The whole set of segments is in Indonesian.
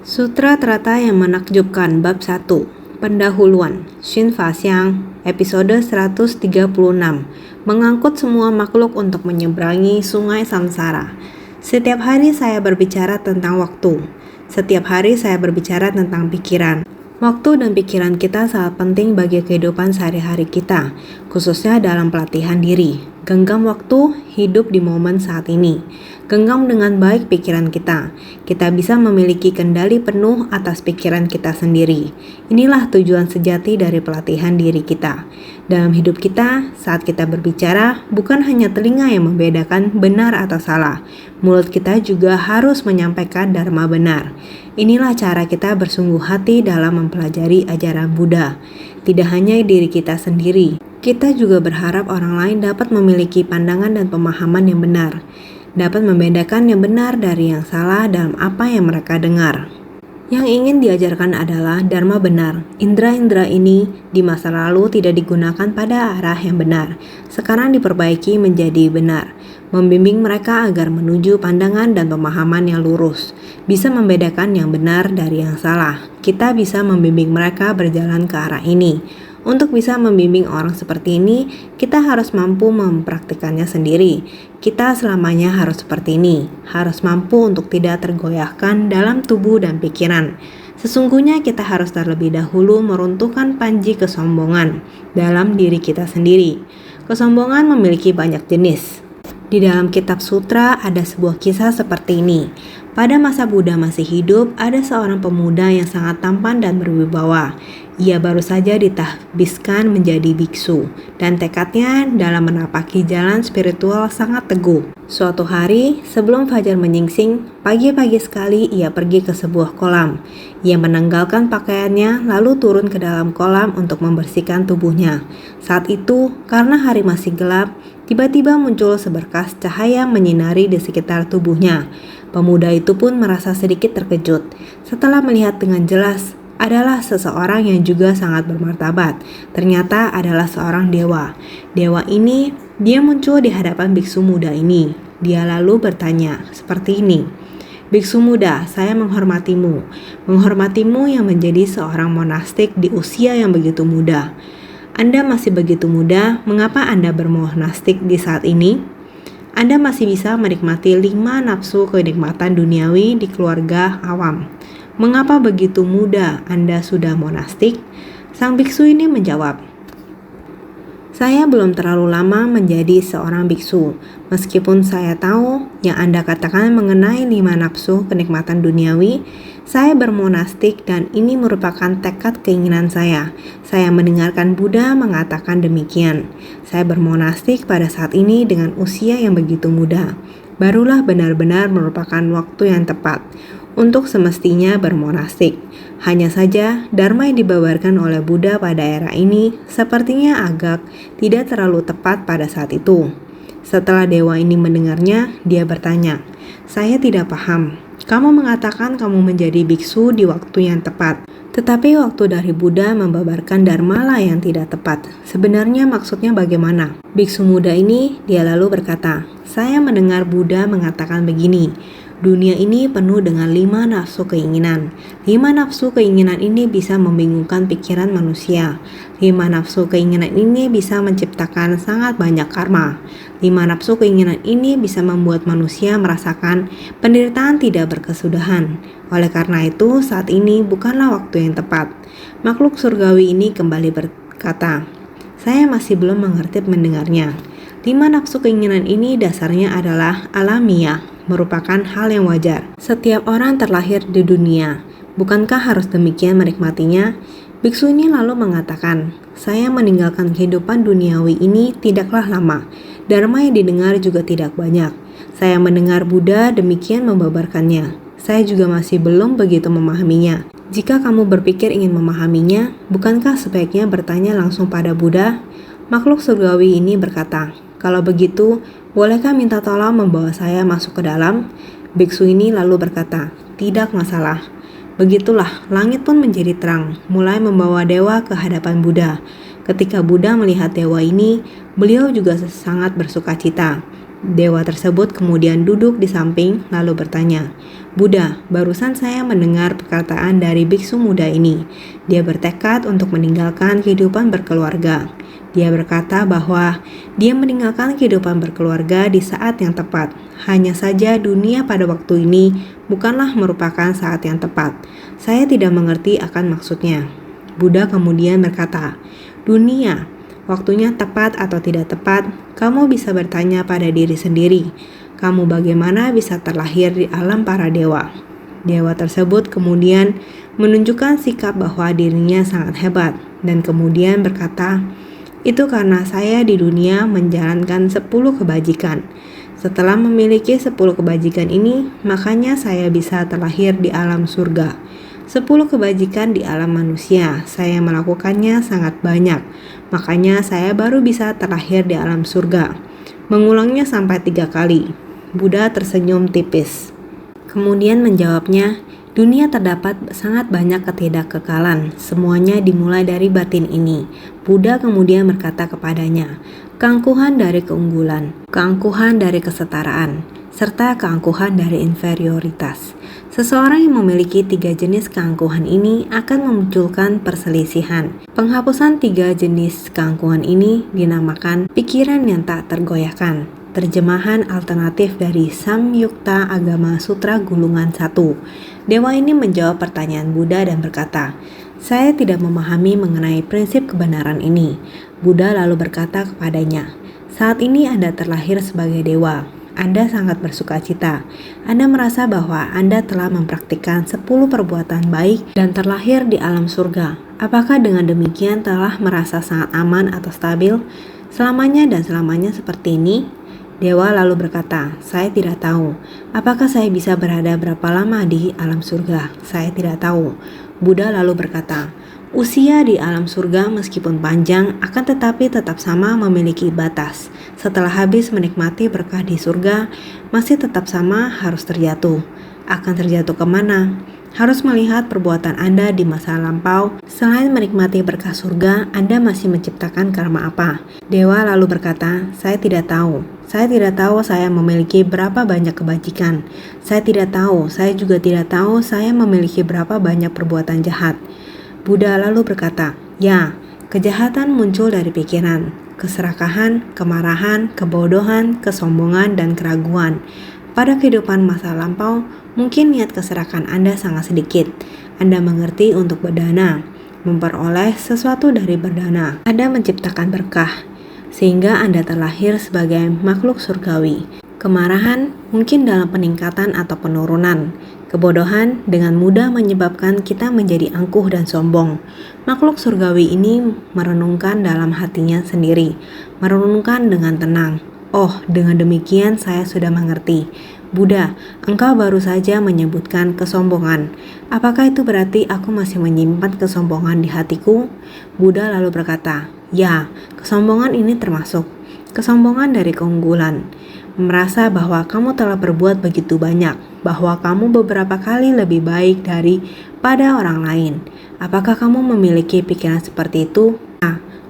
Sutra Trata yang Menakjubkan Bab 1 Pendahuluan Xin Fa Xiang Episode 136 Mengangkut semua makhluk untuk menyeberangi sungai samsara. Setiap hari saya berbicara tentang waktu. Setiap hari saya berbicara tentang pikiran. Waktu dan pikiran kita sangat penting bagi kehidupan sehari-hari kita, khususnya dalam pelatihan diri. Genggam waktu, hidup di momen saat ini. Genggam dengan baik pikiran kita. Kita bisa memiliki kendali penuh atas pikiran kita sendiri. Inilah tujuan sejati dari pelatihan diri kita. Dalam hidup kita, saat kita berbicara, bukan hanya telinga yang membedakan benar atau salah. Mulut kita juga harus menyampaikan dharma benar. Inilah cara kita bersungguh hati dalam mempelajari ajaran Buddha. Tidak hanya diri kita sendiri, kita juga berharap orang lain dapat memiliki pandangan dan pemahaman yang benar, dapat membedakan yang benar dari yang salah dalam apa yang mereka dengar. Yang ingin diajarkan adalah dharma benar. Indra-indra ini di masa lalu tidak digunakan pada arah yang benar. Sekarang diperbaiki menjadi benar. Membimbing mereka agar menuju pandangan dan pemahaman yang lurus. Bisa membedakan yang benar dari yang salah. Kita bisa membimbing mereka berjalan ke arah ini. Untuk bisa membimbing orang seperti ini, kita harus mampu mempraktikannya sendiri. Kita selamanya harus seperti ini, harus mampu untuk tidak tergoyahkan dalam tubuh dan pikiran. Sesungguhnya kita harus terlebih dahulu meruntuhkan panji kesombongan dalam diri kita sendiri. Kesombongan memiliki banyak jenis. Di dalam kitab sutra ada sebuah kisah seperti ini. Pada masa Buddha masih hidup, ada seorang pemuda yang sangat tampan dan berwibawa. Ia baru saja ditahbiskan menjadi biksu, dan tekadnya dalam menapaki jalan spiritual sangat teguh. Suatu hari, sebelum fajar menyingsing, pagi-pagi sekali ia pergi ke sebuah kolam. Ia menanggalkan pakaiannya, lalu turun ke dalam kolam untuk membersihkan tubuhnya. Saat itu, karena hari masih gelap, tiba-tiba muncul seberkas cahaya menyinari di sekitar tubuhnya. Pemuda itu pun merasa sedikit terkejut. Setelah melihat dengan jelas, adalah seseorang yang juga sangat bermartabat. Ternyata adalah seorang dewa. Dewa ini, dia muncul di hadapan biksu muda ini. Dia lalu bertanya seperti ini. Biksu muda, saya menghormatimu. Menghormatimu yang menjadi seorang monastik di usia yang begitu muda. Anda masih begitu muda, mengapa Anda bermonastik di saat ini? Anda masih bisa menikmati 5 nafsu kenikmatan duniawi di keluarga awam. Mengapa begitu muda Anda sudah monastik? Sang biksu ini menjawab, saya belum terlalu lama menjadi seorang biksu. Meskipun saya tahu yang Anda katakan mengenai 5 nafsu kenikmatan duniawi, saya bermonastik dan ini merupakan tekad keinginan saya. Saya mendengarkan Buddha mengatakan demikian. Saya bermonastik pada saat ini dengan usia yang begitu muda. Barulah benar-benar merupakan waktu yang tepat untuk semestinya bermonastik. Hanya saja, dharma yang dibabarkan oleh Buddha pada era ini sepertinya agak tidak terlalu tepat pada saat itu. Setelah dewa ini mendengarnya, dia bertanya, saya tidak paham. Kamu mengatakan kamu menjadi biksu di waktu yang tepat. Tetapi waktu dari Buddha membabarkan dharma lah yang tidak tepat. Sebenarnya maksudnya bagaimana? Biksu muda ini, dia lalu berkata, saya mendengar Buddha mengatakan begini. Dunia ini penuh dengan 5 nafsu keinginan. 5 nafsu keinginan ini bisa membingungkan pikiran manusia. 5 nafsu keinginan ini bisa menciptakan sangat banyak karma. 5 nafsu keinginan ini bisa membuat manusia merasakan penderitaan tidak berkesudahan. Oleh karena itu, saat ini bukanlah waktu yang tepat. Makhluk surgawi ini kembali berkata, saya masih belum mengerti mendengarnya. 5 nafsu keinginan ini dasarnya adalah alamiah, merupakan hal yang wajar. Setiap orang terlahir di dunia. Bukankah harus demikian menikmatinya? Biksu ini lalu mengatakan, saya meninggalkan kehidupan duniawi ini tidaklah lama. Dharma yang didengar juga tidak banyak. Saya mendengar Buddha demikian membabarkannya. Saya juga masih belum begitu memahaminya. Jika kamu berpikir ingin memahaminya, bukankah sebaiknya bertanya langsung pada Buddha? Makhluk surgawi ini berkata, kalau begitu, bolehkah minta tolong membawa saya masuk ke dalam? Biksu ini lalu berkata, tidak masalah. Begitulah, langit pun menjadi terang, mulai membawa dewa ke hadapan Buddha. Ketika Buddha melihat dewa ini, beliau juga sangat bersukacita. Dewa tersebut kemudian duduk di samping lalu bertanya, "Buddha, barusan saya mendengar perkataan dari biksu muda ini. Dia bertekad untuk meninggalkan kehidupan berkeluarga. Dia berkata bahwa dia meninggalkan kehidupan berkeluarga di saat yang tepat. Hanya saja dunia pada waktu ini bukanlah merupakan saat yang tepat. Saya tidak mengerti akan maksudnya." Buddha kemudian berkata, "Dunia, waktunya tepat atau tidak tepat, kamu bisa bertanya pada diri sendiri. Kamu bagaimana bisa terlahir di alam para dewa?" Dewa tersebut kemudian menunjukkan sikap bahwa dirinya sangat hebat dan kemudian berkata, "Itu karena saya di dunia menjalankan 10 kebajikan. Setelah memiliki 10 kebajikan ini, makanya saya bisa terlahir di alam surga. 10 kebajikan di alam manusia, saya melakukannya sangat banyak, makanya saya baru bisa terlahir di alam surga. Mengulangnya sampai 3 kali. Buddha tersenyum tipis. Kemudian menjawabnya, "Dunia terdapat sangat banyak ketidakkekalan, semuanya dimulai dari batin ini." Buddha kemudian berkata kepadanya, "Keangkuhan dari keunggulan, keangkuhan dari kesetaraan, serta keangkuhan dari inferioritas. Seseorang yang memiliki 3 jenis keangkuhan ini akan memunculkan perselisihan. Penghapusan 3 jenis keangkuhan ini dinamakan pikiran yang tak tergoyahkan." Terjemahan alternatif dari Samyukta Agama Sutra Gulungan 1. Dewa ini menjawab pertanyaan Buddha dan berkata, "Saya tidak memahami mengenai prinsip kebenaran ini." Buddha lalu berkata kepadanya, "Saat ini Anda terlahir sebagai dewa. Anda sangat bersukacita. Anda merasa bahwa Anda telah mempraktikkan 10 perbuatan baik dan terlahir di alam surga. Apakah dengan demikian telah merasa sangat aman atau stabil selamanya dan selamanya seperti ini?" Dewa lalu berkata, "Saya tidak tahu. Apakah saya bisa berada berapa lama di alam surga? Saya tidak tahu." Buddha lalu berkata, "Usia di alam surga meskipun panjang akan tetapi tetap sama memiliki batas. Setelah habis menikmati berkah di surga, masih tetap sama harus terjatuh. Akan terjatuh kemana? Harus melihat perbuatan Anda di masa lampau. Selain menikmati berkah surga, Anda masih menciptakan karma apa?" Dewa lalu berkata, "Saya tidak tahu. Saya tidak tahu saya memiliki berapa banyak kebajikan. Saya tidak tahu. Saya juga tidak tahu saya memiliki berapa banyak perbuatan jahat." Buddha lalu berkata, "Ya, kejahatan muncul dari pikiran, keserakahan, kemarahan, kebodohan, kesombongan, dan keraguan. Pada kehidupan masa lampau, mungkin niat keserakahan Anda sangat sedikit. Anda mengerti untuk berdana, memperoleh sesuatu dari berdana. Anda menciptakan berkah, sehingga Anda terlahir sebagai makhluk surgawi. Kemarahan mungkin dalam peningkatan atau penurunan. Kebodohan dengan mudah menyebabkan kita menjadi angkuh dan sombong. Makhluk surgawi ini merenungkan dalam hatinya sendiri, merenungkan dengan tenang. Oh, dengan demikian saya sudah mengerti. Buddha, engkau baru saja menyebutkan kesombongan. Apakah itu berarti aku masih menyimpan kesombongan di hatiku?" Buddha lalu berkata, "Ya, kesombongan ini termasuk kesombongan dari keunggulan. Merasa bahwa kamu telah berbuat begitu banyak, bahwa kamu beberapa kali lebih baik daripada orang lain. Apakah kamu memiliki pikiran seperti itu?"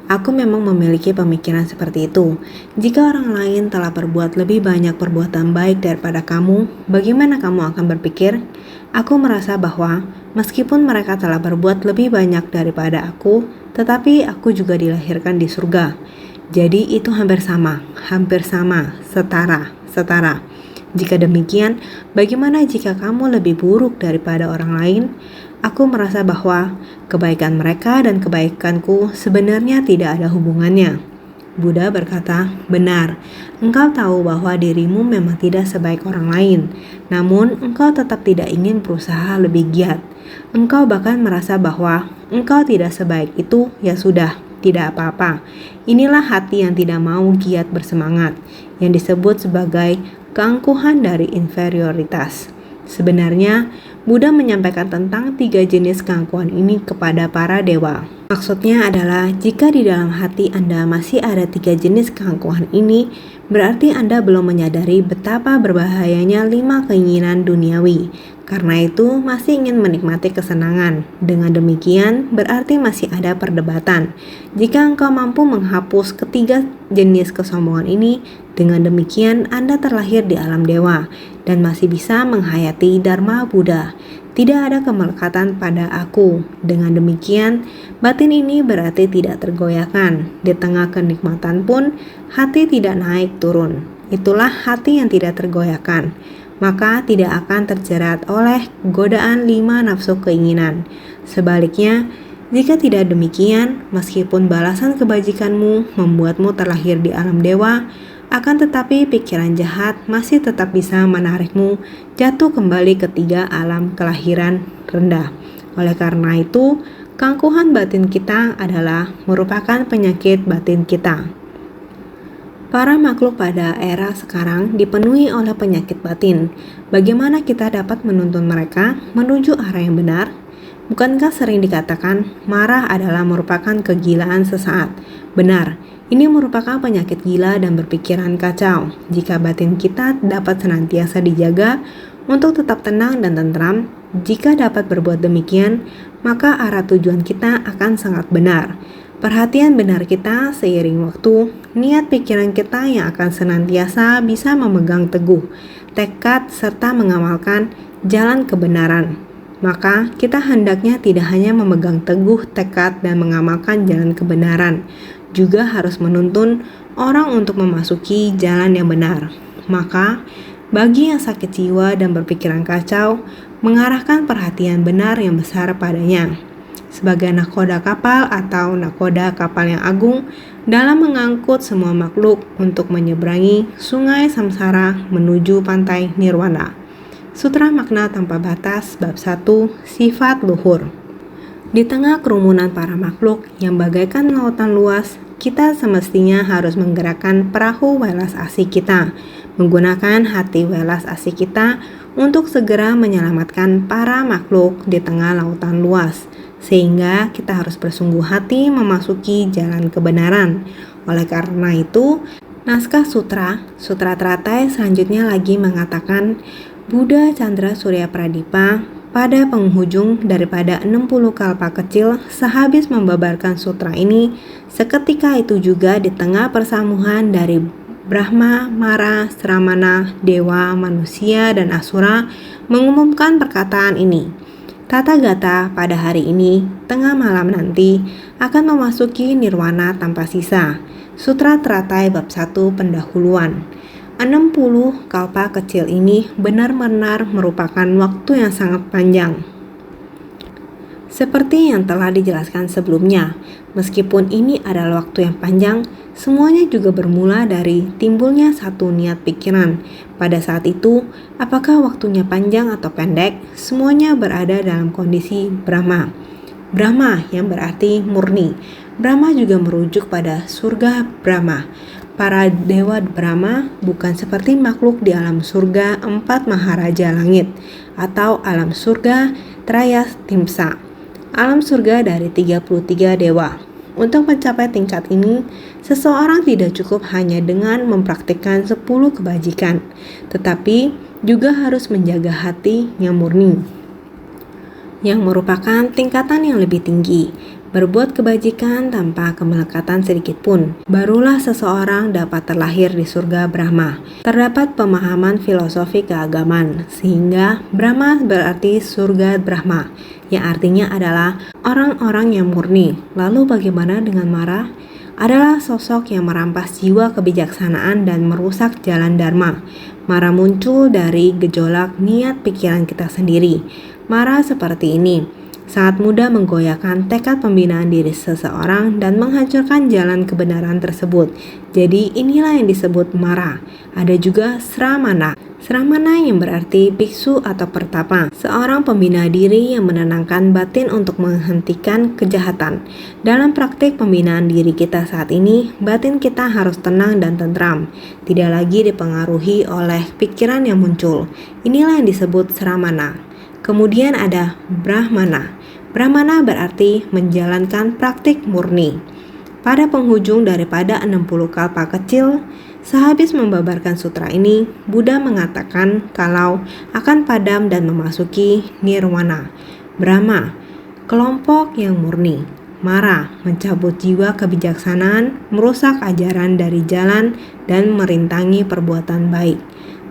Aku memang memiliki pemikiran seperti itu. Jika orang lain telah berbuat lebih banyak perbuatan baik daripada kamu, bagaimana kamu akan berpikir? Aku merasa bahwa meskipun mereka telah berbuat lebih banyak daripada aku, tetapi aku juga dilahirkan di surga. Jadi itu hampir sama, setara. Jika demikian, bagaimana jika kamu lebih buruk daripada orang lain? Aku merasa bahwa kebaikan mereka dan kebaikanku sebenarnya tidak ada hubungannya. Buddha berkata, "Benar, engkau tahu bahwa dirimu memang tidak sebaik orang lain, namun engkau tetap tidak ingin berusaha lebih giat. Engkau bahkan merasa bahwa engkau tidak sebaik itu, ya sudah, tidak apa-apa. Inilah hati yang tidak mau giat bersemangat, yang disebut sebagai keangkuhan dari inferioritas." Sebenarnya, Buddha menyampaikan tentang 3 jenis keangkuhan ini kepada para dewa. Maksudnya adalah jika di dalam hati Anda masih ada 3 jenis keangkuhan ini, berarti Anda belum menyadari betapa berbahayanya 5 keinginan duniawi. Karena itu masih ingin menikmati kesenangan. Dengan demikian berarti masih ada perdebatan. Jika engkau mampu menghapus ketiga jenis kesombongan ini, dengan demikian Anda terlahir di alam dewa dan masih bisa menghayati Dharma Buddha. Tidak ada kemelekatan pada aku. Dengan demikian, batin ini berarti tidak tergoyahkan. Di tengah kenikmatan pun, hati tidak naik turun. Itulah hati yang tidak tergoyahkan. Maka tidak akan terjerat oleh godaan 5 nafsu keinginan. Sebaliknya, jika tidak demikian, meskipun balasan kebajikanmu membuatmu terlahir di alam dewa, akan tetapi pikiran jahat masih tetap bisa menarikmu jatuh kembali ke 3 alam kelahiran rendah. Oleh karena itu, keangkuhan batin kita adalah merupakan penyakit batin kita. Para makhluk pada era sekarang dipenuhi oleh penyakit batin. Bagaimana kita dapat menuntun mereka menuju arah yang benar? Bukankah sering dikatakan marah adalah merupakan kegilaan sesaat? Benar, ini merupakan penyakit gila dan berpikiran kacau. Jika batin kita dapat senantiasa dijaga untuk tetap tenang dan tentram, jika dapat berbuat demikian, maka arah tujuan kita akan sangat benar. Perhatian benar kita seiring waktu, niat pikiran kita yang akan senantiasa bisa memegang teguh, tekad serta mengamalkan jalan kebenaran. Maka kita hendaknya tidak hanya memegang teguh tekad dan mengamalkan jalan kebenaran, juga harus menuntun orang untuk memasuki jalan yang benar. Maka, bagi yang sakit jiwa dan berpikiran kacau, mengarahkan perhatian benar yang besar padanya. Sebagai nakoda kapal atau nakoda kapal yang agung dalam mengangkut semua makhluk untuk menyeberangi sungai samsara menuju pantai nirwana. Sutra Makna Tanpa Batas Bab 1 Sifat Luhur. Di tengah kerumunan para makhluk yang bagaikan lautan luas, kita semestinya harus menggerakkan perahu welas asih kita, menggunakan hati welas asih kita untuk segera menyelamatkan para makhluk di tengah lautan luas, sehingga kita harus bersungguh hati memasuki jalan kebenaran. Oleh karena itu, naskah sutra teratai selanjutnya lagi mengatakan, Buddha Chandra Surya Pradipa pada penghujung daripada 60 kalpa kecil sehabis membabarkan sutra ini, seketika itu juga di tengah persamuhan dari Brahma, Mara, Sramana, Dewa, Manusia, dan Asura mengumumkan perkataan ini. Tathagata pada hari ini, tengah malam nanti, akan memasuki nirwana tanpa sisa. Sutra Teratai Bab 1 Pendahuluan. 60 kalpa kecil ini benar-benar merupakan waktu yang sangat panjang. Seperti yang telah dijelaskan sebelumnya, meskipun ini adalah waktu yang panjang, semuanya juga bermula dari timbulnya satu niat pikiran. Pada saat itu, apakah waktunya panjang atau pendek, semuanya berada dalam kondisi Brahma. Brahma yang berarti murni. Brahma juga merujuk pada surga Brahma. Para dewa Brahma bukan seperti makhluk di alam surga 4 maharaja langit atau alam surga Trayas Timsa, alam surga dari 33 dewa. Untuk mencapai tingkat ini, seseorang tidak cukup hanya dengan mempraktikkan 10 kebajikan, tetapi juga harus menjaga hati yang murni, yang merupakan tingkatan yang lebih tinggi. Berbuat kebajikan tanpa kemelekatan sedikit pun, barulah seseorang dapat terlahir di surga Brahma. Terdapat pemahaman filosofi keagamaan, sehingga Brahma berarti surga Brahma, yang artinya adalah orang-orang yang murni. Lalu bagaimana dengan Mara? Adalah sosok yang merampas jiwa kebijaksanaan dan merusak jalan Dharma. Mara muncul dari gejolak niat pikiran kita sendiri. Mara seperti ini sangat mudah menggoyahkan tekad pembinaan diri seseorang dan menghancurkan jalan kebenaran tersebut. Jadi inilah yang disebut Mara. Ada juga Sramana. Sramana yang berarti biksu atau pertapa, seorang pembina diri yang menenangkan batin untuk menghentikan kejahatan. Dalam praktik pembinaan diri kita saat ini, batin kita harus tenang dan tentram, tidak lagi dipengaruhi oleh pikiran yang muncul. Inilah yang disebut Sramana. Kemudian ada Brahmana. Brahmana berarti menjalankan praktik murni. Pada penghujung daripada 60 kalpa kecil, Sehabis membabarkan sutra ini, Buddha mengatakan kalau akan padam dan memasuki nirwana. Brahma, kelompok yang murni. Mara, mencabut jiwa kebijaksanaan, merusak ajaran dari jalan, dan merintangi perbuatan baik.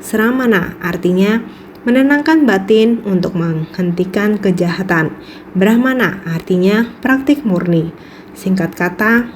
Sramana artinya menenangkan batin untuk menghentikan kejahatan. Brahmana artinya praktik murni. Singkat kata,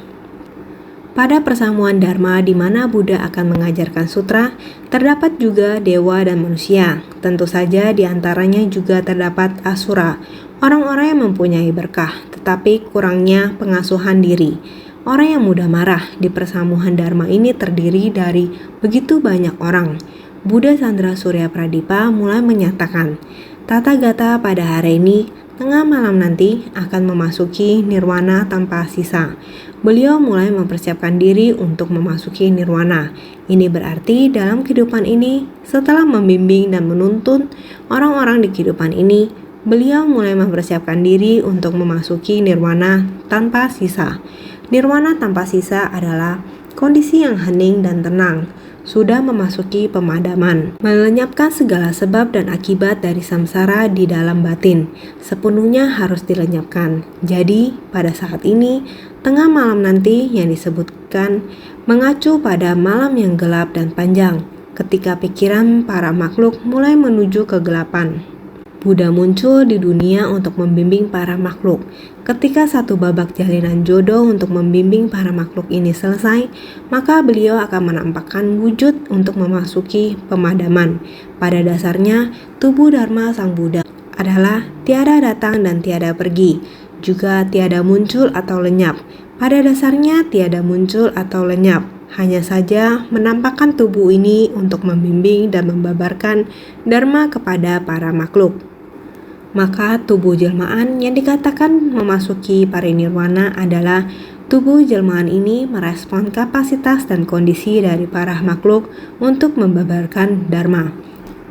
pada persamuan Dharma di mana Buddha akan mengajarkan sutra, terdapat juga dewa dan manusia. Tentu saja di antaranya juga terdapat asura, orang-orang yang mempunyai berkah, tetapi kurangnya pengasuhan diri. Orang yang mudah marah di persamuan Dharma ini terdiri dari begitu banyak orang. Buddha Chandra Surya Pradipa mulai menyatakan, Tathagata pada hari ini, tengah malam nanti akan memasuki nirwana tanpa sisa. Beliau mulai mempersiapkan diri untuk memasuki nirwana. Ini berarti dalam kehidupan ini, setelah membimbing dan menuntun orang-orang di kehidupan ini, beliau mulai mempersiapkan diri untuk memasuki nirwana tanpa sisa. Nirwana tanpa sisa adalah kondisi yang hening dan tenang, sudah memasuki pemadaman, melenyapkan segala sebab dan akibat dari samsara di dalam batin, sepenuhnya harus dilenyapkan. Jadi, pada saat ini, tengah malam nanti yang disebutkan mengacu pada malam yang gelap dan panjang, ketika pikiran para makhluk mulai menuju kegelapan. Buddha muncul di dunia untuk membimbing para makhluk. Ketika satu babak jalinan jodoh untuk membimbing para makhluk ini selesai, maka beliau akan menampakkan wujud untuk memasuki pemadaman. Pada dasarnya, tubuh Dharma Sang Buddha adalah tiada datang dan tiada pergi, juga tiada muncul atau lenyap. Pada dasarnya tiada muncul atau lenyap, hanya saja menampakkan tubuh ini untuk membimbing dan membabarkan Dharma kepada para makhluk. Maka tubuh jelmaan yang dikatakan memasuki parinirwana adalah tubuh jelmaan ini merespon kapasitas dan kondisi dari para makhluk untuk membabarkan Dharma.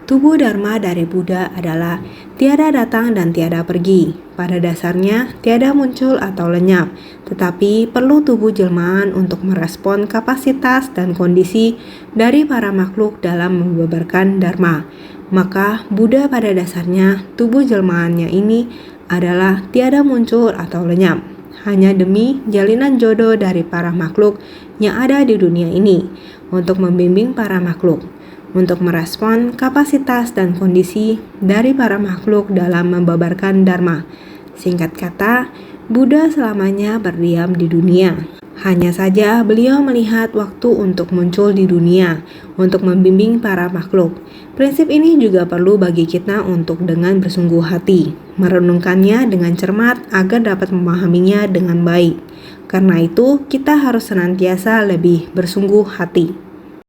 Tubuh Dharma dari Buddha adalah tiada datang dan tiada pergi. Pada dasarnya tiada muncul atau lenyap, tetapi perlu tubuh jelmaan untuk merespon kapasitas dan kondisi dari para makhluk dalam membabarkan Dharma. Maka Buddha pada dasarnya tubuh jelmaannya ini adalah tiada muncul atau lenyap, hanya demi jalinan jodoh dari para makhluk yang ada di dunia ini, untuk membimbing para makhluk, untuk merespon kapasitas dan kondisi dari para makhluk dalam membabarkan Dharma. Singkat kata, Buddha selamanya berdiam di dunia. Hanya saja beliau melihat waktu untuk muncul di dunia, untuk membimbing para makhluk. Prinsip ini juga perlu bagi kita untuk dengan bersungguh hati, merenungkannya dengan cermat agar dapat memahaminya dengan baik. Karena itu, kita harus senantiasa lebih bersungguh hati.